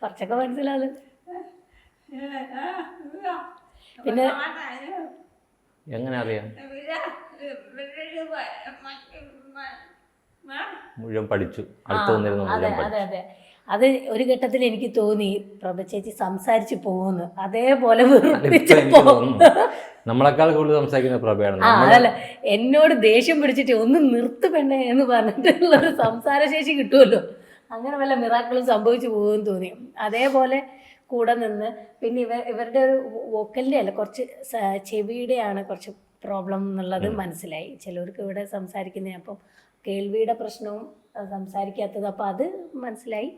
കുറച്ചൊക്കെ മനസ്സിലാവും. പിന്നെ എങ്ങനെ അറിയാം? മുഴുവൻ പഠിച്ചു, അടുത്ത് വന്നിരുന്നു മുഴുവൻ പഠിച്ചു. അതെ. അത് ഒരു ഘട്ടത്തിൽ എനിക്ക് തോന്നി പ്രഭ ചേച്ചി സംസാരിച്ചു പോകുന്നു, അതേപോലെ നമ്മളെക്കാൾ കൂടുതൽ സംസാരിക്കുന്ന പ്രഭയാണ്. അതല്ല, എന്നോട് ദേഷ്യം പിടിച്ചിട്ട് ഒന്ന് നിർത്ത് പെണ്ണേ എന്ന് പറഞ്ഞിട്ടുള്ളൊരു സംസാരശേഷി കിട്ടുമല്ലോ, അങ്ങനെ വല്ല മിറാക്കിളും സംഭവിച്ചു പോകുമെന്ന് തോന്നി. അതേപോലെ കൂടെ നിന്ന് പിന്നെ ഇവരുടെ ഒരു വോക്കലിൻ്റെ അല്ല, കുറച്ച് ചെവിയുടെയാണ് കുറച്ച് പ്രോബ്ലം എന്നുള്ളത് മനസ്സിലായി. ചിലവർക്ക് ഇവിടെ സംസാരിക്കുന്നത്, അപ്പം കേൾവിയുടെ പ്രശ്നവും സംസാരിക്കാത്തത്, അപ്പോൾ അത് മനസ്സിലായി.